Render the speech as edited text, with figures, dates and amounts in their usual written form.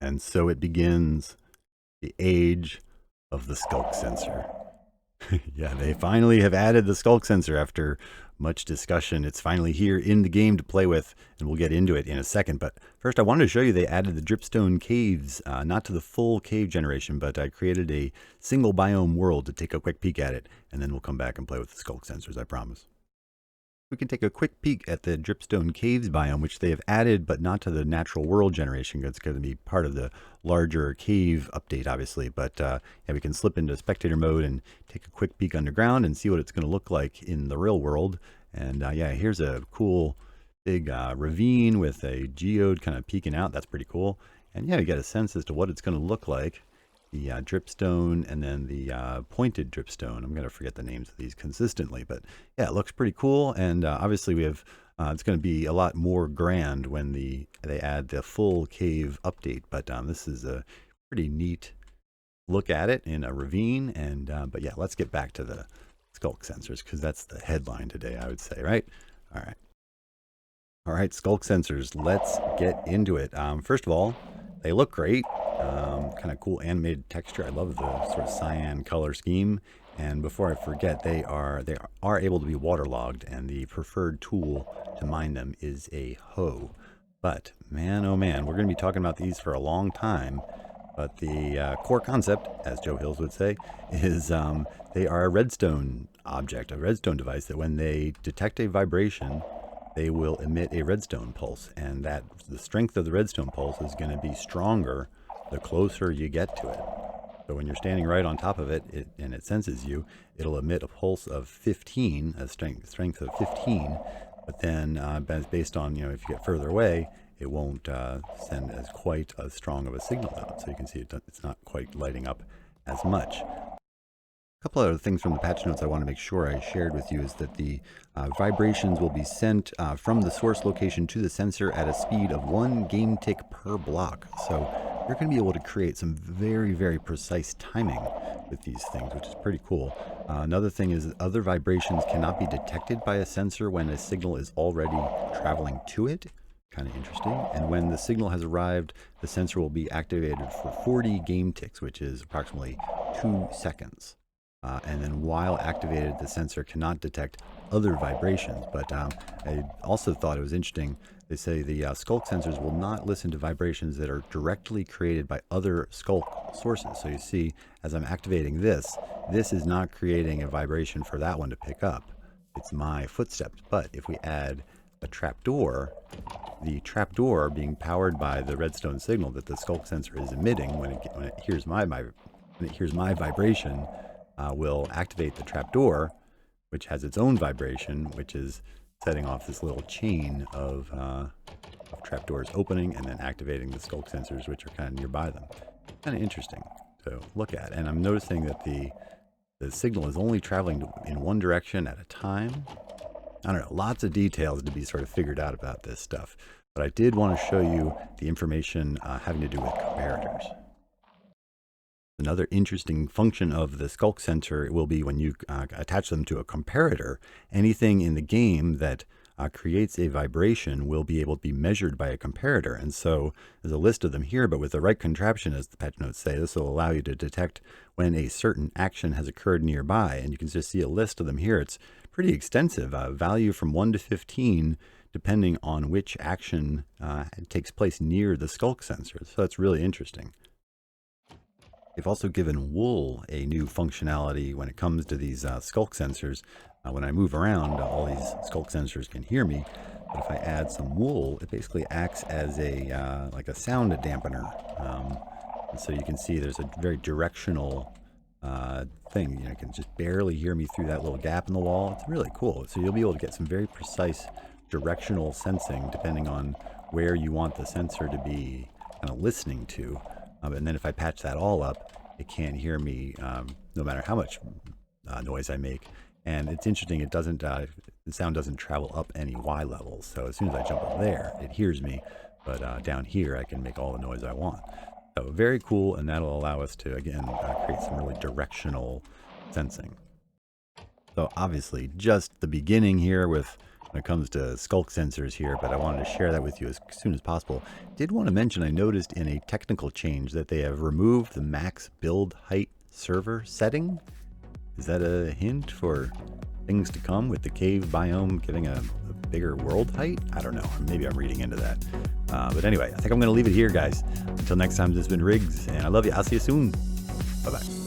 And so it begins, the age of the Skulk Sensor. Yeah, they finally have added the Skulk Sensor after much discussion. It's finally here in the game to play with, and we'll get into it in a second. But first, I wanted to show you they added the dripstone caves, not to the full cave generation, but I created a single biome world to take a quick peek at it, and then we'll come back and play with the Skulk Sensors, I promise. We can take a quick peek at the dripstone caves biome, which they have added, but not to the natural world generation. It's going to be part of the larger cave update, obviously. But yeah, we can slip into spectator mode and take a quick peek underground and see what it's going to look like in the real world. And yeah, here's a cool big ravine with a geode kind of peeking out. That's pretty cool. And yeah, you get a sense as to what it's going to look like. The dripstone and then the pointed dripstone. I'm going to forget the names of these consistently, but yeah, it looks pretty cool. And obviously we have, it's going to be a lot more grand when they add the full cave update. But this is a pretty neat look at it in a ravine. And but yeah, let's get back to the Skulk Sensors, because that's the headline today, I would say, right? All right, Skulk Sensors, let's get into it. First of all, they look great. Kind of cool animated texture. I love the sort of cyan color scheme. And before I forget, they are able to be waterlogged, and the preferred tool to mine them is a hoe. But man, oh man, we're going to be talking about these for a long time. But the core concept, as Joe Hills would say, is they are a redstone object, a redstone device that when they detect a vibration, they will emit a redstone pulse, and that the strength of the redstone pulse is going to be stronger the closer you get to it. So when you're standing right on top of it, and it senses you, it'll emit a pulse of 15, a strength of 15. But then, based on, if you get further away, it won't send as quite as strong of a signal out. So you can see it's not quite lighting up as much. A couple other things from the patch notes I want to make sure I shared with you is that the vibrations will be sent from the source location to the sensor at a speed of 1 game tick per block. So you're going to be able to create some very, very precise timing with these things, which is pretty cool. Another thing is that other vibrations cannot be detected by a sensor when a signal is already traveling to it. Kind of interesting. And when the signal has arrived, the sensor will be activated for 40 game ticks, which is approximately 2 seconds. And then while activated, the sensor cannot detect other vibrations. But I also thought it was interesting. They say the Skulk sensors will not listen to vibrations that are directly created by other Skulk sources. So you see, as I'm activating this is not creating a vibration for that one to pick up. It's my footsteps. But if we add a trapdoor, the trapdoor being powered by the redstone signal that the Skulk sensor is emitting when it hears my vibration, will activate the trapdoor, which has its own vibration, which is setting off this little chain of trapdoors opening and then activating the Skulk sensors, which are kind of nearby them. Kind of interesting to look at. And I'm noticing that the signal is only traveling in one direction at a time. I don't know, lots of details to be sort of figured out about this stuff. But I did want to show you the information having to do with comparators. Another interesting function of the Skulk sensor will be when you attach them to a comparator. Anything in the game that creates a vibration will be able to be measured by a comparator. And so there's a list of them here, but with the right contraption, as the patch notes say, this will allow you to detect when a certain action has occurred nearby. And you can just see a list of them here. It's pretty extensive, value from 1 to 15, depending on which action takes place near the Skulk sensor. So that's really interesting. They've also given wool a new functionality when it comes to these Skulk sensors. When I move around, all these Skulk sensors can hear me. But if I add some wool, it basically acts as a like a sound dampener. And so you can see there's a very directional thing. You can just barely hear me through that little gap in the wall. It's really cool. So you'll be able to get some very precise directional sensing depending on where you want the sensor to be kind of listening to. And then if I patch that all up, it can't hear me no matter how much noise I make. And it's interesting, it doesn't, the sound doesn't travel up any Y levels. So as soon as I jump up there, it hears me. But down here, I can make all the noise I want. So very cool, and that'll allow us to, again, create some really directional sensing. So obviously, just the beginning here with when it comes to Skulk Sensors here, but I wanted to share that with you as soon as possible. Did want to mention I noticed in a technical change that they have removed the max build height server setting. Is that a hint for things to come with the cave biome getting a bigger world height? I don't know. Maybe I'm reading into that. But anyway, I think I'm going to leave it here, guys. Until next time, this has been Riggs, and I love you. I'll see you soon. Bye-bye.